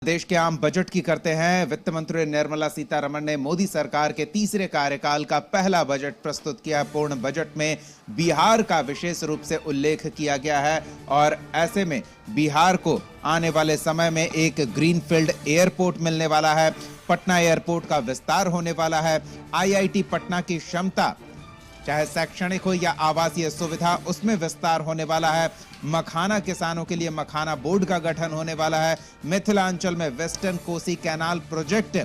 देश के आम बजट की करते हैं। वित्त मंत्री निर्मला सीतारमण ने मोदी सरकार के तीसरे कार्यकाल का पहला बजट प्रस्तुत किया। पूर्ण बजट में बिहार का विशेष रूप से उल्लेख किया गया है और ऐसे में बिहार को आने वाले समय में एक ग्रीनफील्ड एयरपोर्ट मिलने वाला है। पटना एयरपोर्ट का विस्तार होने वाला है। आईआईटी पटना की क्षमता चाहे शैक्षणिक हो या आवासीय सुविधा उसमें विस्तार होने वाला है। मखाना किसानों के लिए मखाना बोर्ड का गठन होने वाला है। मिथिलांचल में वेस्टर्न कोसी कैनाल प्रोजेक्ट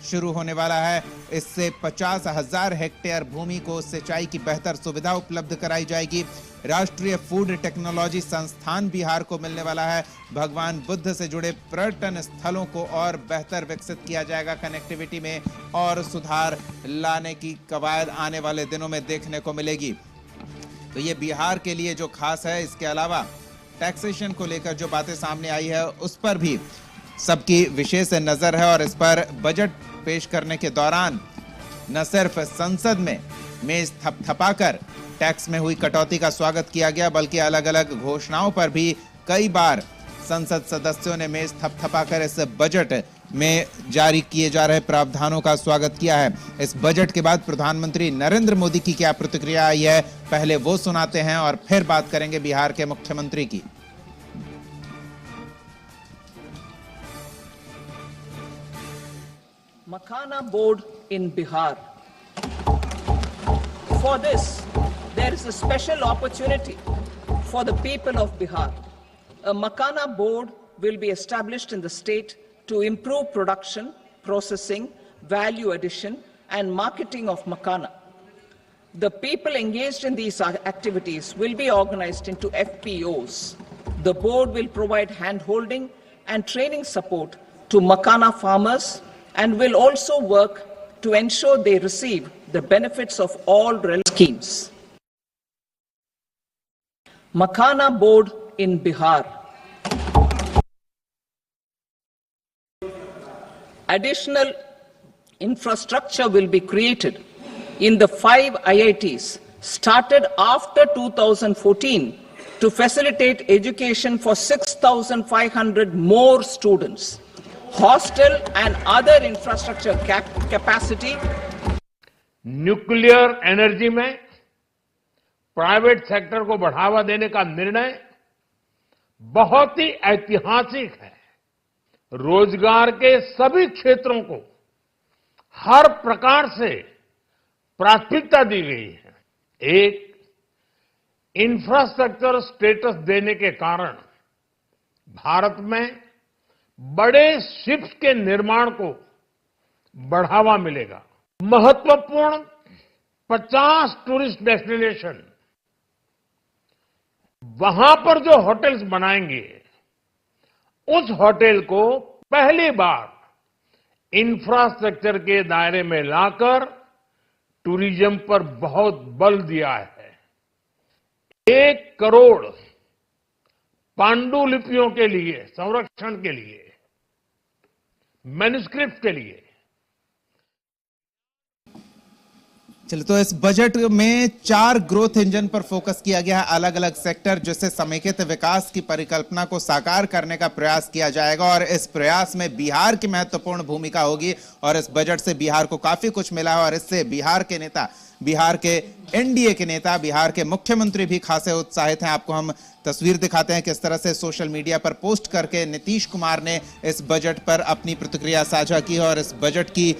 शुरू होने वाला है। इससे 50,000 हेक्टेयर भूमि को सिंचाई की बेहतर सुविधा उपलब्ध कराई जाएगी। राष्ट्रीय फूड टेक्नोलॉजी संस्थान बिहार को मिलने वाला है। भगवान बुद्ध से जुड़े पर्यटन स्थलों को और बेहतर विकसित किया जाएगा। कनेक्टिविटी में और सुधार लाने की कवायद आने वाले दिनों में देखने को मिलेगी। तो ये बिहार के लिए जो खास है। इसके अलावा टैक्सेशन को लेकर जो बातें सामने आई है उस पर भी सबकी विशेष नजर है और इस पर बजट पेश करने के दौरान न सिर्फ संसद में मेज थपथपाकर टैक्स में हुई कटौती का स्वागत किया गया बल्कि अलग अलग घोषणाओं पर भी कई बार संसद सदस्यों ने मेज थपथपाकर इस बजट में जारी किए जा रहे प्रावधानों का स्वागत किया है। इस बजट के बाद प्रधानमंत्री नरेंद्र मोदी की क्या प्रतिक्रिया आई है, पहले वो सुनाते हैं और फिर बात करेंगे बिहार के मुख्यमंत्री की। Makhana board in Bihar. For this, there is a special opportunity for the people of Bihar. A Makhana board will be established in the state to improve production, processing, value addition, and marketing of Makhana. The people engaged in these activities will be organized into FPOs. The board will provide hand-holding and training support to Makhana farmers and will also work to ensure they receive the benefits of all relevant schemes. Makhana board in Bihar. Additional infrastructure will be created in the 5 IITs started after 2014 to facilitate education for 6,500 more students. Hostel and other infrastructure capacity. Nuclear energy में private sector को बढ़ावा देने का निर्णय बहुत ही ऐतिहासिक है। रोजगार के सभी क्षेत्रों को हर प्रकार से प्राथमिकता दी गई है। एक इंफ्रास्ट्रक्चर स्टेटस देने के कारण भारत में बड़े शिप्स के निर्माण को बढ़ावा मिलेगा। महत्वपूर्ण 50 टूरिस्ट डेस्टिनेशन वहां पर जो होटल्स बनाएंगे उस होटल को पहली बार इंफ्रास्ट्रक्चर के दायरे में लाकर टूरिज्म पर बहुत बल दिया है। 1 करोड़ पांडुलिपियों के लिए संरक्षण के लिए, मैन्युस्क्रिप्ट के लिए। चलिए, तो इस बजट में 4 ग्रोथ इंजन पर फोकस किया गया है। अलग अलग सेक्टर जिससे समेकित विकास की परिकल्पना को साकार करने का प्रयास किया जाएगा और इस प्रयास में बिहार की महत्वपूर्ण भूमिका होगी और इस बजट से बिहार को काफी कुछ मिला है और इससे बिहार के नेता, बिहार के एनडीए के नेता, बिहार के मुख्यमंत्री भी खासे उत्साहित हैं। आपको हम तस्वीर दिखाते हैं किस तरह से सोशल मीडिया पर पोस्ट करके नीतीश कुमार ने इस बजट पर अपनी प्रतिक्रिया साझा की और इस बजट की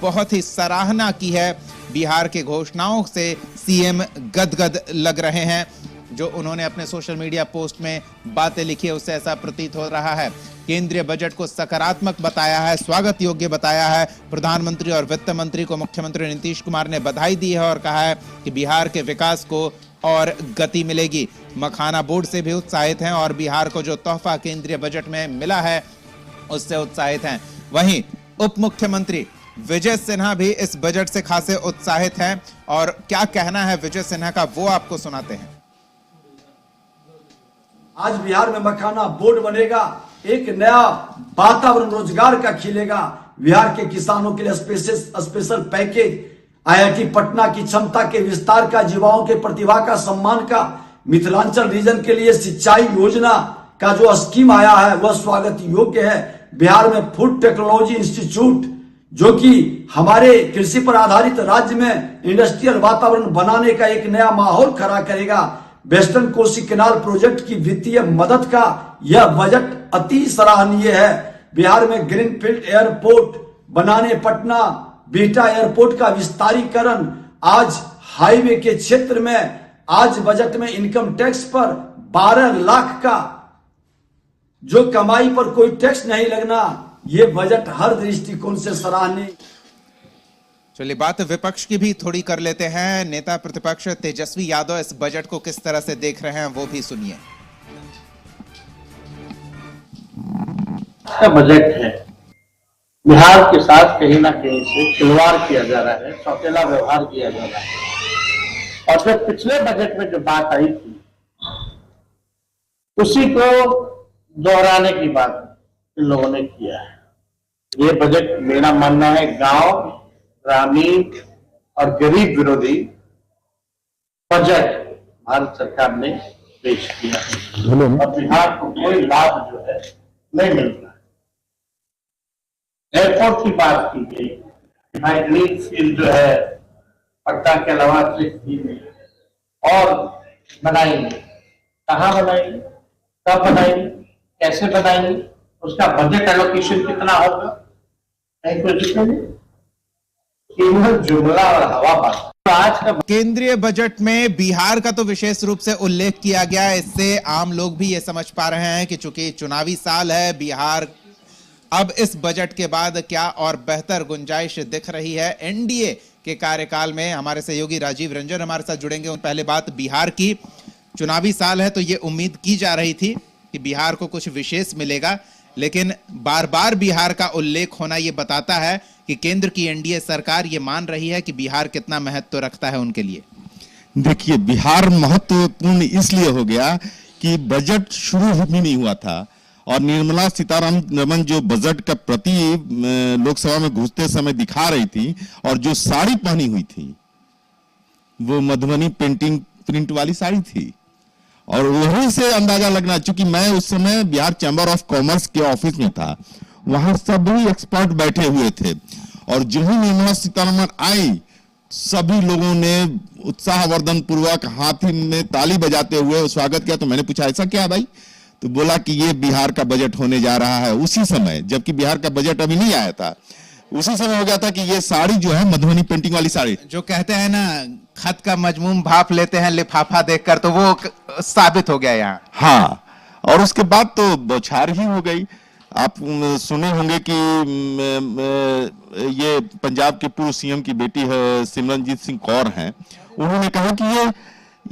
बहुत ही सराहना की है। बिहार के घोषणाओं से सीएम गदगद लग रहे हैं। जो उन्होंने अपने सोशल मीडिया पोस्ट में बातें लिखी है उससे ऐसा प्रतीत हो रहा है। केंद्रीय बजट को सकारात्मक बताया है, स्वागत योग्य बताया है। प्रधानमंत्री और वित्त मंत्री को मुख्यमंत्री नीतीश कुमार ने बधाई दी है और कहा है कि बिहार के विकास को और गति मिलेगी। मखाना बोर्ड से भी उत्साहित हैं और बिहार को जो तोहफा केंद्रीय बजट में मिला है उससे उत्साहित हैं। वहीं उप मुख्यमंत्री विजय सिन्हा भी इस बजट से खासे उत्साहित हैं और क्या कहना है विजय सिन्हा का वो आपको सुनाते हैं। आज बिहार में मखाना बोर्ड बनेगा, एक नया वातावरण रोजगार का खिलेगा। बिहार के किसानों के लिए स्पेशल पैकेज, आईआईटी पटना की क्षमता के विस्तार का, युवाओं के प्रतिभा का सम्मान का, मिथिलांचल रीजन के लिए सिंचाई योजना का जो स्कीम आया है वह स्वागत योग्य है। बिहार में फूड टेक्नोलॉजी इंस्टीट्यूट, जो कि हमारे कृषि पर आधारित राज्य में इंडस्ट्रियल वातावरण बनाने का एक नया माहौल खड़ा करेगा। वेस्टर्न कोसी कैनाल प्रोजेक्ट की वित्तीय मदद का यह बजट अति सराहनीय है। बिहार में ग्रीनफील्ड एयरपोर्ट बनाने, पटना बिहटा एयरपोर्ट का विस्तारीकरण, आज हाईवे के क्षेत्र में आज बजट में इनकम टैक्स पर 12 लाख का जो कमाई पर कोई टैक्स नहीं लगना, ये बजट हर दृष्टिकोण से सराहनीय। चलिए बात विपक्ष की भी थोड़ी कर लेते हैं। नेता प्रतिपक्ष तेजस्वी यादव इस बजट को किस तरह से देख रहे हैं वो भी सुनिए। बजट है, बिहार के साथ कहीं ना कहीं से खिलवाड़ किया जा रहा है, सौतेला व्यवहार किया जा रहा है। और फिर पिछले बजट में जो बात आई थी उसी को दोहराने की बात इन लोगों ने किया है। ये बजट मेरा मानना है गांव, ग्रामीण और गरीब विरोधी बजट भारत सरकार ने पेश किया है और बिहार को कोई लाभ जो है नहीं मिल रहा है। एयरपोर्ट की बात की गई, भाई ग्रीन फील्ड जो है पटना के अलावा और बनाएंगे, कहाँ बनाएंगे, कब बनाएंगे, कैसे बनाएंगे, उसका बजट एलोकेशन कितना होगा, नहीं कुछ नहीं, केवल जुमला और हवा बात। आज का केंद्रीय बजट में बिहार का तो विशेष रूप से उल्लेख किया गया। इससे आम लोग भी ये समझ पा रहे हैं कि चूंकि चुनावी साल है, बिहार अब इस बजट के बाद क्या और बेहतर गुंजाइश दिख रही है। एनडीए के कार्यकाल में हमारे सहयोगी राजीव रंजन हमारे साथ जुड़ेंगे। पहले बात बिहार की, चुनावी साल है तो ये उम्मीद की जा रही थी कि बिहार को कुछ विशेष मिलेगा, लेकिन बार बार बिहार का उल्लेख होना ये बताता है कि केंद्र की एनडीए सरकार ये मान रही है कि बिहार कितना महत्व रखता है उनके लिए। देखिए, बिहार महत्वपूर्ण इसलिए हो गया कि बजट शुरू भी नहीं हुआ था और निर्मला सीतारमण जो बजट का प्रति लोकसभा में घुसते समय दिखा रही थी और जो साड़ी पहनी हुई थी वो मधुबनी पेंटिंग प्रिंट वाली साड़ी थी। और वहीं से अंदाजा लगना, चूंकि मैं उस समय बिहार चैम्बर ऑफ कॉमर्स के ऑफिस में था, वहां सभी एक्सपर्ट बैठे हुए थे और जो ही निर्मला सीतारमण आई सभी लोगों ने उत्साहवर्धन पूर्वक हाथी में ताली बजाते हुए स्वागत किया। तो मैंने पूछा ऐसा क्या भाई, तो बोला कि ये बिहार का बजट होने जा रहा है। उसी समय, जबकि बिहार का बजट अभी नहीं आया था, उसी समय हो गया था कि ये साड़ी जो है मधुबनी पेंटिंग वाली साड़ी, जो कहते हैं ना खत का मजमून भाप लेते हैं लिफाफा देखकर, तो वो साबित हो गया यहाँ। हाँ, और उसके बाद तो बौछार ही हो गई। आप सुने होंगे कि ये पंजाब के पूर्व सीएम की बेटी है सिमरनजीत सिंह कौर हैं, उन्होंने कहा कि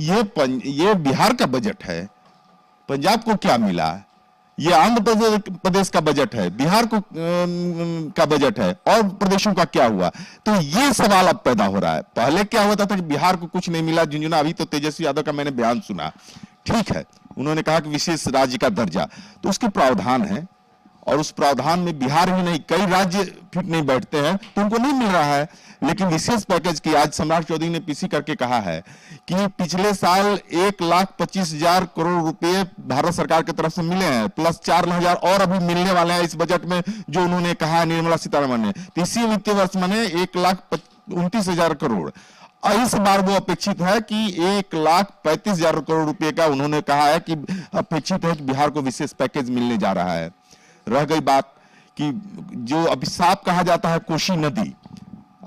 ये बिहार का बजट है, पंजाब को क्या मिला, ये आंध्र प्रदेश का बजट है, बिहार को का बजट है और प्रदेशों का क्या हुआ। तो ये सवाल अब पैदा हो रहा है। पहले क्या होता था कि बिहार को कुछ नहीं मिला झुंझुना। अभी तो तेजस्वी यादव का मैंने बयान सुना, ठीक है, उन्होंने कहा कि विशेष राज्य का दर्जा, तो उसके प्रावधान है और उस प्रावधान में बिहार ही नहीं कई राज्य फिट नहीं बैठते हैं तो उनको नहीं मिल रहा है। लेकिन विशेष पैकेज की आज सम्राट चौधरी ने पीसी करके कहा है कि पिछले साल 1,25,000 करोड़ रुपए भारत सरकार की तरफ से मिले हैं, प्लस 4,000 और अभी मिलने वाले हैं इस बजट में, जो उन्होंने कहा है निर्मला सीतारमण ने। इसी वित्तीय वर्ष में 1,29,000 करोड़। इस बार वो अपेक्षित है कि 1,35,000 करोड़ रुपए का उन्होंने कहा है कि अपेक्षित है कि बिहार को विशेष पैकेज मिलने जा रहा है। रह गई बात कि जो अभिशाप कहा जाता है कोसी नदी,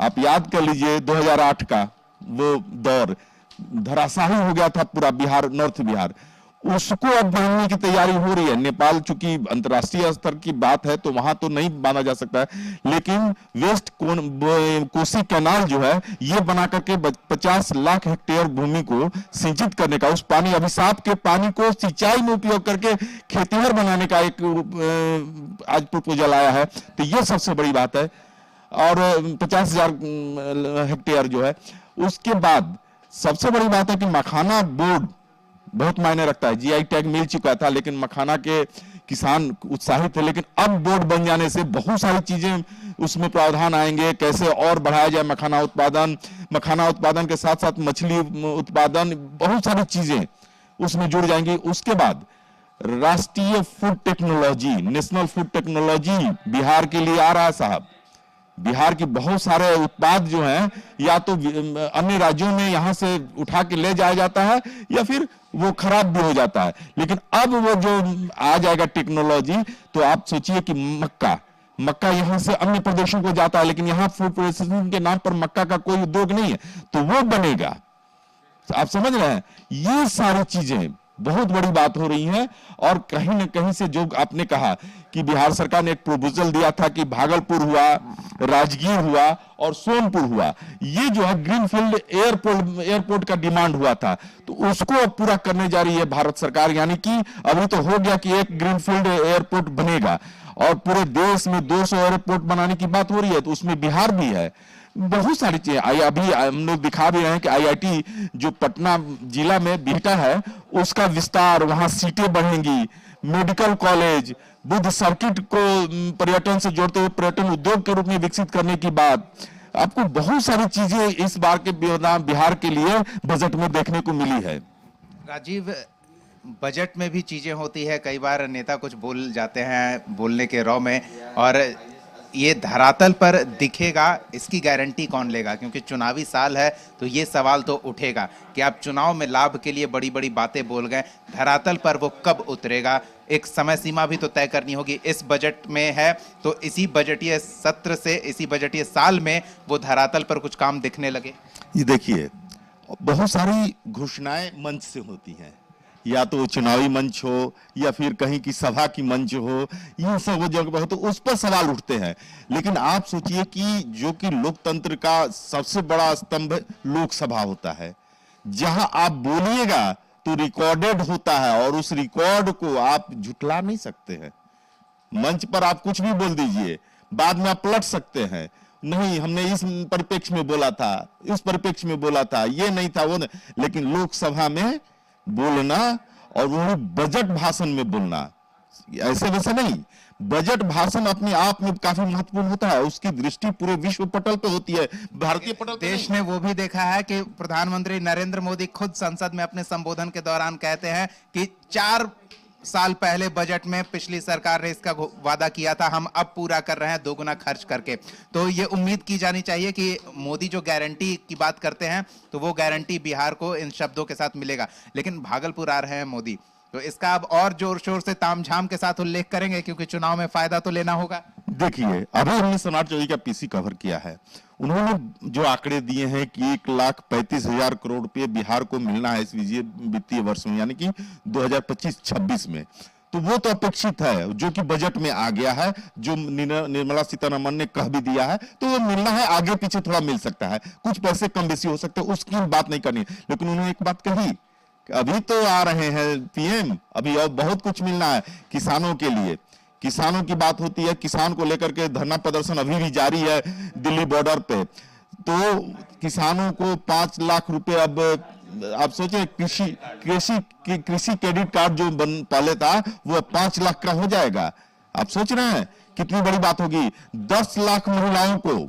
आप याद कर लीजिए 2008 का वो दौर, धराशाही हो गया था पूरा बिहार, नॉर्थ बिहार, उसको अब बांधने की तैयारी हो रही है। नेपाल, चूंकि अंतर्राष्ट्रीय स्तर की बात है तो वहां तो नहीं बांधा जा सकता है, लेकिन वेस्ट कोसी कैनाल जो है ये बना करके 50 लाख हेक्टेयर भूमि को सिंचित करने का, उस पानी अभिशाप के पानी को सिंचाई में उपयोग करके खेतिहर बनाने का एक आज प्रपोजल आया है। तो ये सबसे बड़ी बात है। और 50,000 हेक्टेयर जो है, उसके बाद सबसे बड़ी बात है कि मखाना बोर्ड बहुत मायने रखता है। जीआई टैग मिल चुका था लेकिन मखाना के किसान उत्साहित थे, लेकिन अब बोर्ड बन जाने से बहुत सारी चीजें उसमें प्रावधान आएंगे, कैसे और बढ़ाया जाए मखाना उत्पादन के साथ साथ मछली उत्पादन, बहुत सारी चीजें उसमें जुड़ जाएंगी। उसके बाद राष्ट्रीय food technology, national food technology Bihar के लिए आ रहा है साहब। बिहार के बहुत सारे उत्पाद जो हैं या तो अन्य राज्यों में यहां से उठा के ले जाया जाता है या फिर वो खराब भी हो जाता है, लेकिन अब वो जो आ जाएगा टेक्नोलॉजी, तो आप सोचिए कि मक्का यहां से अन्य प्रदेशों को जाता है, लेकिन यहां फूड प्रोसेसिंग के नाम पर मक्का का कोई उद्योग नहीं है, तो वो बनेगा। आप समझ रहे हैं, ये सारी चीजें बहुत बड़ी बात हो रही है। और कहीं ना कहीं से जो आपने कहा कि बिहार सरकार ने एक प्रपोजल दिया था कि भागलपुर हुआ, राजगीर हुआ और सोनपुर हुआ, ये जो है ग्रीनफील्ड एयरपोर्ट का डिमांड हुआ था, तो उसको अब पूरा करने जा रही है भारत सरकार। यानी कि अभी तो हो गया कि एक ग्रीनफील्ड एयरपोर्ट बनेगा और पूरे देश में 200 एयरपोर्ट बनाने की बात हो रही है, तो उसमें बिहार भी है। बहुत सारी चीजें अभी हम लोग दिखा भी रहे हैं कि IIT जो पटना जिला में बिहटा है, उसका विस्तार, वहां सीटें बढ़ेंगी, मेडिकल कॉलेज, बुद्ध सर्किट को पर्यटन से जोड़ते हुए पर्यटन उद्योग के रूप में विकसित करने की बात, आपको बहुत सारी चीजें इस बार के बिहार के लिए बजट में देखने को मिली है। राजीव, बजट में भी चीजें होती है, कई बार नेता कुछ बोल जाते हैं बोलने के रौ में, और ये धरातल पर दिखेगा, इसकी गारंटी कौन लेगा? क्योंकि चुनावी साल है, तो ये सवाल तो उठेगा कि आप चुनाव में लाभ के लिए बड़ी बड़ी बातें बोल गए, धरातल पर वो कब उतरेगा? एक समय सीमा भी तो तय करनी होगी। इस बजट में है तो इसी बजटीय सत्र से, इसी बजटीय साल में वो धरातल पर कुछ काम दिखने लगे। ये देखिए, बहुत सारी घोषणाएं मंच से होती हैं, या तो चुनावी मंच हो या फिर कहीं की सभा की मंच हो, ये सब जगह हो तो उस पर सवाल उठते हैं। लेकिन आप सोचिए कि जो कि लोकतंत्र का सबसे बड़ा स्तंभ लोकसभा होता है, जहां आप बोलिएगा तो रिकॉर्डेड होता है और उस रिकॉर्ड को आप झुठला नहीं सकते हैं। मंच पर आप कुछ भी बोल दीजिए, बाद में आप पलट सकते हैं, नहीं हमने इस परिप्रेक्ष्य में बोला था, इस परिप्रेक्ष्य में बोला था, ये नहीं था वो नहीं। लेकिन लोकसभा में बोलना और वो बजट भाषण में बोलना, ऐसे वैसे नहीं। बजट भाषण अपने आप में काफी महत्वपूर्ण होता है, उसकी दृष्टि पूरे विश्व पटल पे होती है, भारतीय पटल पे। देश ने वो भी देखा है कि प्रधानमंत्री नरेंद्र मोदी खुद संसद में अपने संबोधन के दौरान कहते हैं कि 4 साल पहले बजट में पिछली सरकार ने इसका वादा किया था, हम अब पूरा कर रहे हैं 2 गुना खर्च करके। तो ये उम्मीद की जानी चाहिए कि मोदी जो गारंटी की बात करते हैं तो वो गारंटी बिहार को इन शब्दों के साथ मिलेगा। लेकिन भागलपुर आ रहे हैं मोदी, तो इसका अब और जोर शोर से तामझाम के साथ उल्लेख करेंगे, क्योंकि चुनाव में फायदा तो लेना होगा। देखिए, अभी हमने सोनार चौधरी का पीसी कवर किया है, उन्होंने जो आंकड़े दिए हैं कि 1,35,000 करोड़ रुपए बिहार को मिलना है इस वित्तीय वर्ष में, यानी कि 2025-26 में, तो वो तो अपेक्षित है, जो कि बजट में आ गया है, जो निर्मला सीतारमण ने कह भी दिया है, तो वो मिलना है। आगे पीछे थोड़ा मिल सकता है, कुछ पैसे कम बेसी हो सकते हैं, उसकी बात नहीं करनी। लेकिन उन्होंने एक बात कही, अभी तो आ रहे हैं PM, अभी और बहुत कुछ मिलना है किसानों के लिए। किसानों की बात होती है, किसान को लेकर के धरना प्रदर्शन अभी भी जारी है दिल्ली बॉर्डर पे। तो किसानों को 5 लाख रुपए, अब आप सोचे कृषि क्रेडिट कार्ड जो पहले था वो 5 लाख का हो जाएगा। आप सोच रहे हैं कितनी बड़ी बात होगी। 10 लाख महिलाओं को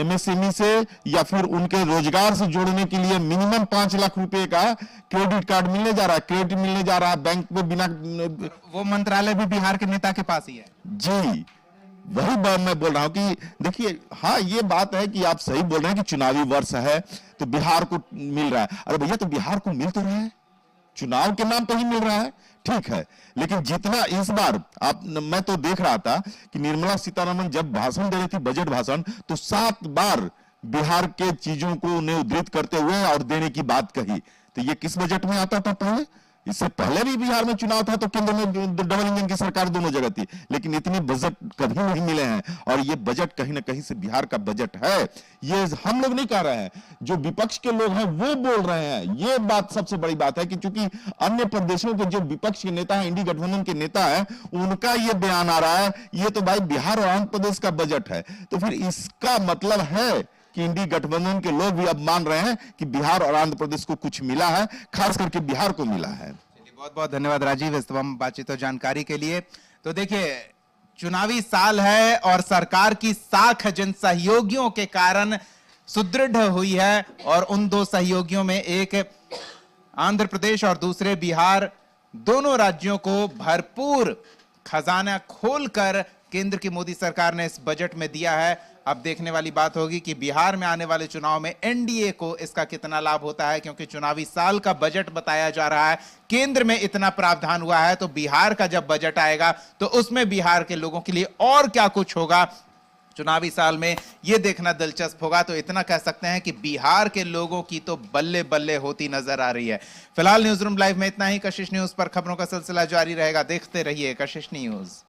MSME से या फिर उनके रोजगार से जोड़ने के लिए मिनिमम 5 लाख रुपए का क्रेडिट कार्ड मिलने जा रहा है, क्रेडिट मिलने जा रहा है बैंक में बिना। वो मंत्रालय भी बिहार के नेता के पास ही है जी। वही बात मैं बोल रहा हूं कि देखिए, हाँ ये बात है कि आप सही बोल रहे हैं कि चुनावी वर्ष है तो बिहार को मिल रहा है। अरे भैया, तो बिहार को मिल तो रहा है, चुनाव के नाम पर ही मिल रहा है, ठीक है। लेकिन जितना इस बार मैं तो देख रहा था कि निर्मला सीतारमण जब भाषण दे रही थी, बजट भाषण, तो 7 बार बिहार के चीजों को उन्हें उद्धृत करते हुए और देने की बात कही। तो ये किस बजट में आता था पहले? इससे पहले भी बिहार में चुनाव था तो केंद्र में डबल इंजन की सरकार दोनों जगह थी, लेकिन इतने बजट कभी नहीं मिले हैं। और ये बजट कहीं ना कहीं से बिहार का बजट है, ये हम लोग नहीं कह रहे हैं, जो विपक्ष के लोग हैं वो बोल रहे हैं। ये बात सबसे बड़ी बात है कि चूंकि अन्य प्रदेशों के जो विपक्ष के नेता हैं, इंडी गठबंधन के नेता हैं, उनका ये बयान आ रहा है, ये तो भाई बिहार और आंध्र प्रदेश का बजट है। तो फिर इसका मतलब है कि इंडी गठबंधन के लोग भी अब मान रहे हैं कि बिहार और आंध्र प्रदेश को कुछ मिला है, खास करके बिहार को मिला है। बहुत बहुत धन्यवाद राजीव इस तमाम बातचीत और जानकारी के लिए। तो देखिए, चुनावी साल है और सरकार की साख जिन सहयोगियों के कारण सुदृढ़ हुई है, और उन 2 सहयोगियों में एक आंध्र प्रदेश और दूसरे बिहार, दोनों राज्यों को भरपूर खजाना खोलकर केंद्र की मोदी सरकार ने इस बजट में दिया है। अब देखने वाली बात होगी कि बिहार में आने वाले चुनाव में एनडीए को इसका कितना लाभ होता है, क्योंकि चुनावी साल का बजट बताया जा रहा है। केंद्र में इतना प्रावधान हुआ है, तो बिहार का जब बजट आएगा तो उसमें बिहार के लोगों के लिए और क्या कुछ होगा चुनावी साल में, यह देखना दिलचस्प होगा। तो इतना कह सकते हैं कि बिहार के लोगों की तो बल्ले बल्ले होती नजर आ रही है। फिलहाल न्यूज रूम लाइव में इतना ही। कशिश न्यूज पर खबरों का सिलसिला जारी रहेगा, देखते रहिए कशिश न्यूज।